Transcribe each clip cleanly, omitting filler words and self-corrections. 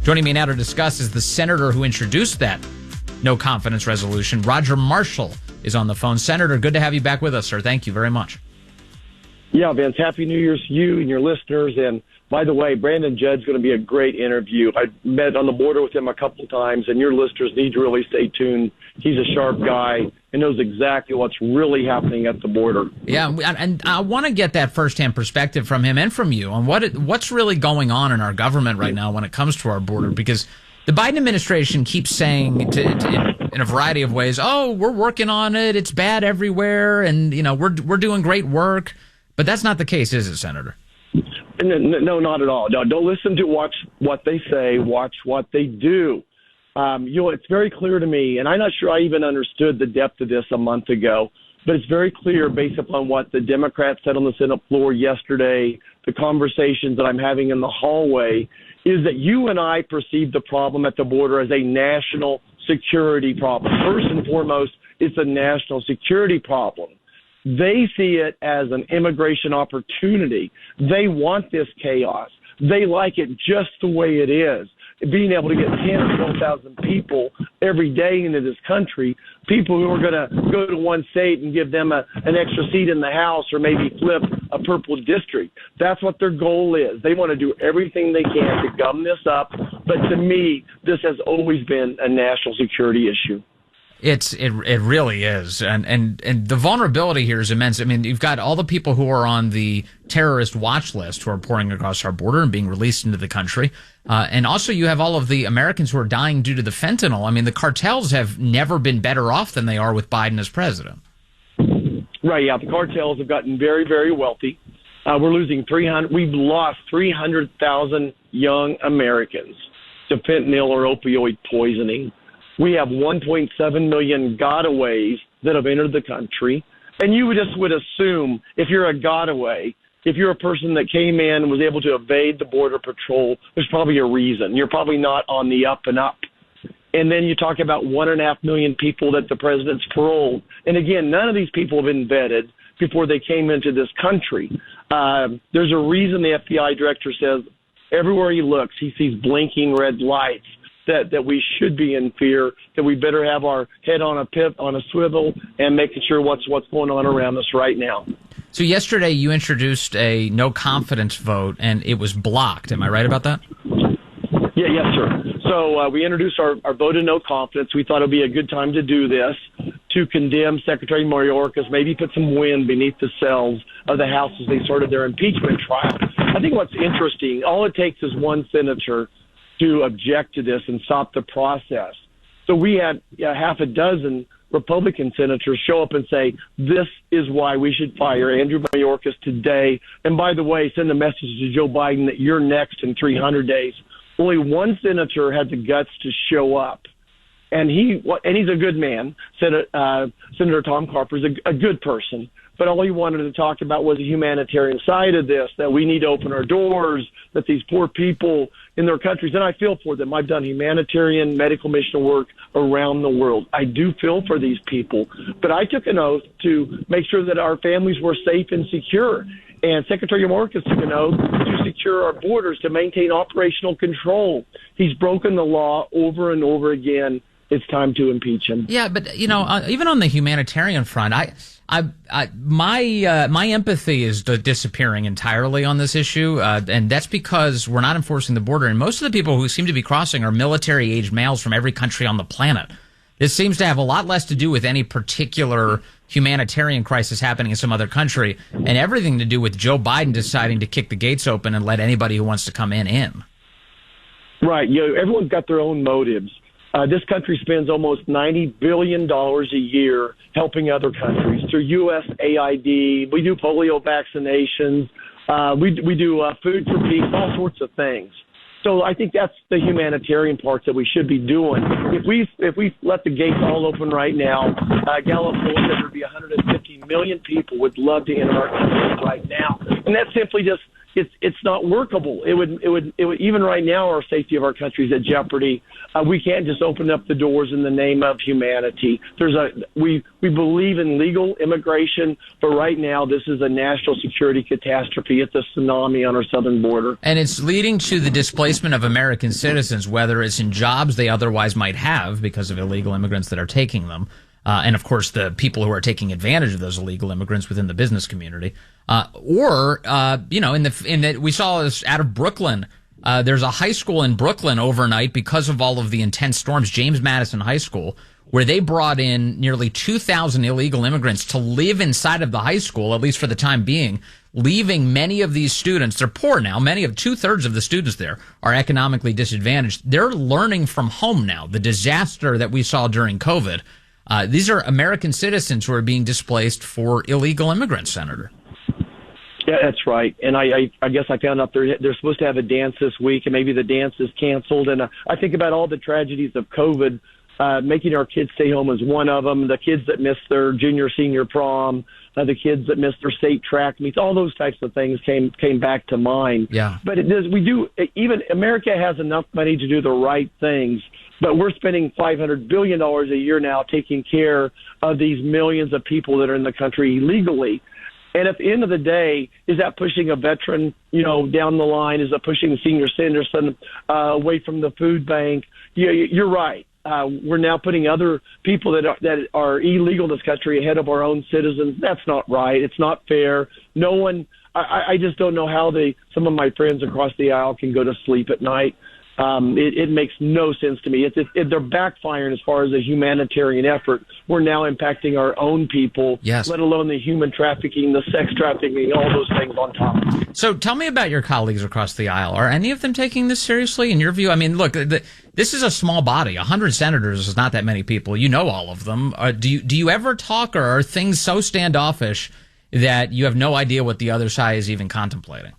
Joining me now to discuss is the senator who introduced that no confidence resolution. Roger Marshall is on the phone. Senator, good to have you back with us, sir. Thank you very much. Yeah, Vince, Happy New Year's to you and your listeners. And by the way, Brandon Judd's going to be a great interview. I met on the border with him a couple of times, and your listeners need to really stay tuned. He's a sharp guy and knows exactly what's really happening at the border. Yeah, and I want to get that firsthand perspective from him and from you on what's really going on in our government right now when it comes to our border, because the Biden administration keeps saying in a variety of ways, oh, we're working on it, it's bad everywhere, and we're doing great work. But that's not the case, is it, Senator? No, not at all. No, don't listen to what they say. Watch what they do. It's very clear to me, and I'm not sure I even understood the depth of this a month ago, but it's very clear based upon what the Democrats said on the Senate floor yesterday, the conversations that I'm having in the hallway, is that you and I perceive the problem at the border as a national security problem. First and foremost, it's a national security problem. They see it as an immigration opportunity. They want this chaos. They like it just the way it is. Being able to get 10 or 12,000 people every day into this country, people who are going to go to one state and give them an extra seat in the House or maybe flip a purple district. That's what their goal is. They want to do everything they can to gum this up. But to me, this has always been a national security issue. It really is, and the vulnerability here is immense. I mean, you've got all the people who are on the terrorist watch list who are pouring across our border and being released into the country, and also you have all of the Americans who are dying due to the fentanyl. I mean, the cartels have never been better off than they are with Biden as president. Right? Yeah, the cartels have gotten very, very wealthy. We're losing 300. We've lost 300,000 young Americans to fentanyl or opioid poisoning. We have 1.7 million gotaways that have entered the country. And you would assume if you're a gotaway, if you're a person that came in and was able to evade the Border Patrol, there's probably a reason. You're probably not on the up and up. And then you talk about 1.5 million people that the president's paroled. And again, none of these people have been vetted before they came into this country. There's a reason the FBI director says everywhere he looks, he sees blinking red lights. That we should be in fear, that we better have our head on a swivel and making sure what's going on around us right now. So yesterday you introduced a no confidence vote and it was blocked. Am I right about that? Yeah, yes, sir. So we introduced our vote of no confidence. We thought it would be a good time to do this, to condemn Secretary Mayorkas, maybe put some wind beneath the sails of the House as they started their impeachment trial. I think what's interesting, all it takes is one senator to object to this and stop the process. So we had half a dozen Republican senators show up and say, this is why we should fire Andrew Mayorkas today. And by the way, send a message to Joe Biden that you're next in 300 days. Only one senator had the guts to show up. And he's a good man. Senator Tom Carper's a good person. But all he wanted to talk about was the humanitarian side of this, that we need to open our doors, that these poor people in their countries, and I feel for them. I've done humanitarian medical mission work around the world. I do feel for these people. But I took an oath to make sure that our families were safe and secure. And Secretary Mayorkas took an oath to secure our borders, to maintain operational control. He's broken the law over and over again. It's time to impeach him. Yeah, but, even on the humanitarian front, my empathy is disappearing entirely on this issue, and that's because we're not enforcing the border. And most of the people who seem to be crossing are military-aged males from every country on the planet. This seems to have a lot less to do with any particular humanitarian crisis happening in some other country, and everything to do with Joe Biden deciding to kick the gates open and let anybody who wants to come in. Right. Everyone's got their own motives. This country spends almost $90 billion a year helping other countries through USAID. We do polio vaccinations. We do food for peace, all sorts of things. So I think that's the humanitarian part that we should be doing. If we let the gates all open right now, Gallup said there'd be 150 million people would love to enter our country right now. And that's simply just, it's not workable. It would even right now, our safety of our country is at jeopardy. We can't just open up the doors in the name of humanity. We believe in legal immigration, but right now this is a national security catastrophe. It's a tsunami on our southern border. And it's leading to the displacement of American citizens, whether it's in jobs they otherwise might have because of illegal immigrants that are taking them. And of course, the people who are taking advantage of those illegal immigrants within the business community, we saw this out of Brooklyn. There's a high school in Brooklyn overnight because of all of the intense storms, James Madison High School, where they brought in nearly 2,000 illegal immigrants to live inside of the high school, at least for the time being, leaving many of these students. They're poor now. Two-thirds of the students there are economically disadvantaged. They're learning from home now. The disaster that we saw during COVID. These are American citizens who are being displaced for illegal immigrants, Senator. Yeah, that's right. And I guess I found out they're supposed to have a dance this week, and maybe the dance is canceled. And I think about all the tragedies of COVID, making our kids stay home is one of them. The kids that missed their junior, senior prom, the kids that missed their state track meets, all those types of things came back to mind. Yeah. But even America has enough money to do the right things. But we're spending $500 billion a year now taking care of these millions of people that are in the country illegally. And at the end of the day, is that pushing a veteran, down the line? Is that pushing a senior citizen away from the food bank? Yeah, you're right. We're now putting other people that are illegal in this country ahead of our own citizens. That's not right. It's not fair. No one. I just don't know how some of my friends across the aisle can go to sleep at night. It makes no sense to me. They're backfiring as far as a humanitarian effort. We're now impacting our own people, yes, let alone the human trafficking, the sex trafficking, all those things on top. So tell me about your colleagues across the aisle. Are any of them taking this seriously in your view? I mean, look, this is a small body. 100 senators is not that many people. You know all of them. Do you ever talk, or are things so standoffish that you have no idea what the other side is even contemplating?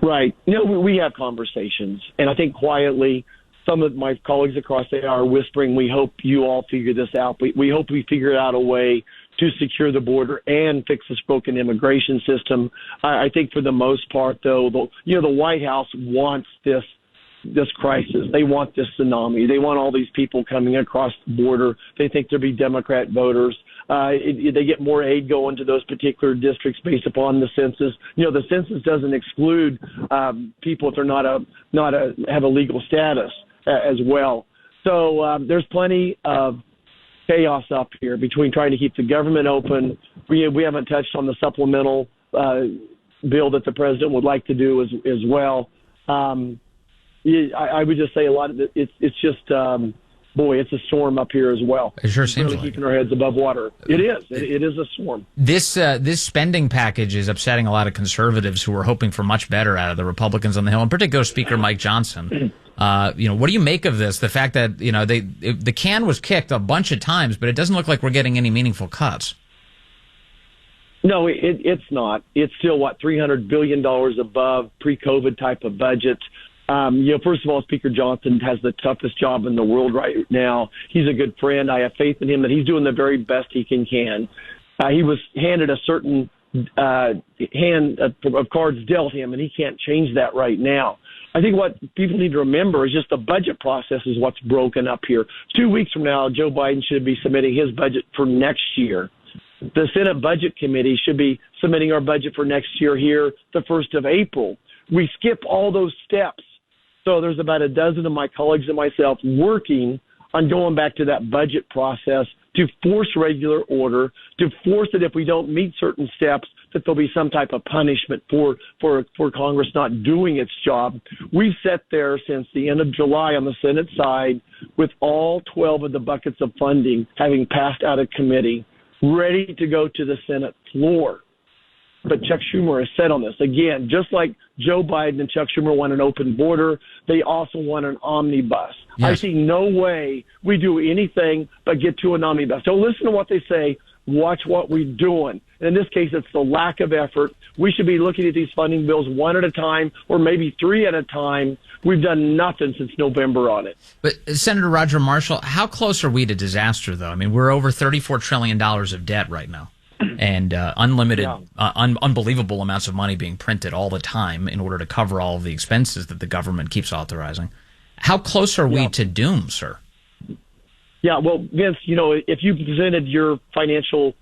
Right. We have conversations, and I think quietly some of my colleagues across the aisle are whispering, we hope you all figure this out. We hope we figure out a way to secure the border and fix this broken immigration system. I think for the most part, though, the White House wants this crisis. They want this tsunami. They want all these people coming across the border. They think there'll be Democrat voters. They get more aid going to those particular districts based upon the census. The census doesn't exclude people if they're have a legal status as well. So there's plenty of chaos up here between trying to keep the government open. We haven't touched on the supplemental bill that the president would like to do as well. I would just say a lot of it's just. It's a storm up here as well. It sure seems really like keeping our heads above water. It is. It is a storm. This spending package is upsetting a lot of conservatives who are hoping for much better out of the Republicans on the Hill, in particular Speaker Mike Johnson. What do you make of this? The fact that the can was kicked a bunch of times, but it doesn't look like we're getting any meaningful cuts. No, it's not. It's still $300 billion above pre-COVID type of budget. First of all, Speaker Johnson has the toughest job in the world right now. He's a good friend. I have faith in him that he's doing the very best he can. He was handed a certain hand of cards dealt him, and he can't change that right now. I think what people need to remember is just the budget process is what's broken up here. 2 weeks from now, Joe Biden should be submitting his budget for next year. The Senate Budget Committee should be submitting our budget for next year here the 1st of April. We skip all those steps. So there's about a dozen of my colleagues and myself working on going back to that budget process to force regular order, to force it if we don't meet certain steps, that there'll be some type of punishment for Congress not doing its job. We've sat there since the end of July on the Senate side with all 12 of the buckets of funding having passed out of committee, ready to go to the Senate floor. But Chuck Schumer is set on this. Again, just like Joe Biden and Chuck Schumer want an open border, they also want an omnibus. Yes. I see no way we do anything but get to an omnibus. So listen to what they say. Watch what we're doing. And in this case, it's the lack of effort. We should be looking at these funding bills one at a time or maybe three at a time. We've done nothing since November on it. But Senator Roger Marshall, how close are we to disaster, though? I mean, we're over $34 trillion of debt right now. and unlimited, unbelievable amounts of money being printed all the time in order to cover all of the expenses that the government keeps authorizing. How close are we to doom, sir? Yeah, well, Vince, if you presented your financial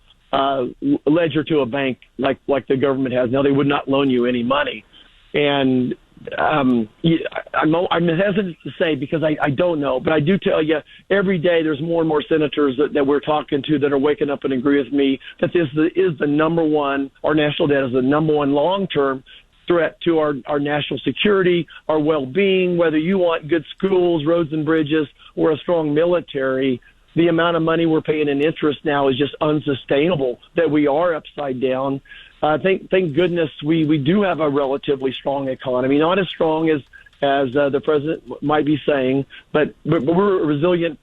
ledger to a bank like the government has now, they would not loan you any money. And I'm hesitant to say because I don't know, but I do tell you every day there's more and more senators that we're talking to that are waking up and agree with me that this is the number one, our national debt is the number one long-term threat to our national security, our well-being, whether you want good schools, roads and bridges, or a strong military. The amount of money we're paying in interest now is just unsustainable, that we are upside down. Thank goodness we do have a relatively strong economy, not as strong as the president might be saying, but we're a resilient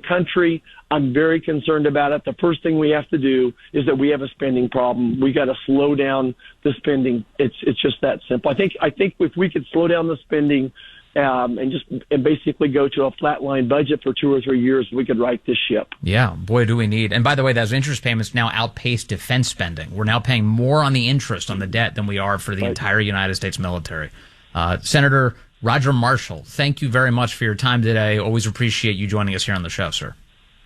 country. I'm very concerned about it. The first thing we have to do is that we have a spending problem. We got to slow down the spending. It's just that simple. I think if we could slow down the spending and basically go to a flatline budget for 2 or 3 years, we could right this ship. Yeah, boy, do we need. And by the way, those interest payments now outpace defense spending. We're now paying more on the interest on the debt than we are for the entire United States military. Senator Roger Marshall, thank you very much for your time today. Always appreciate you joining us here on the show, sir.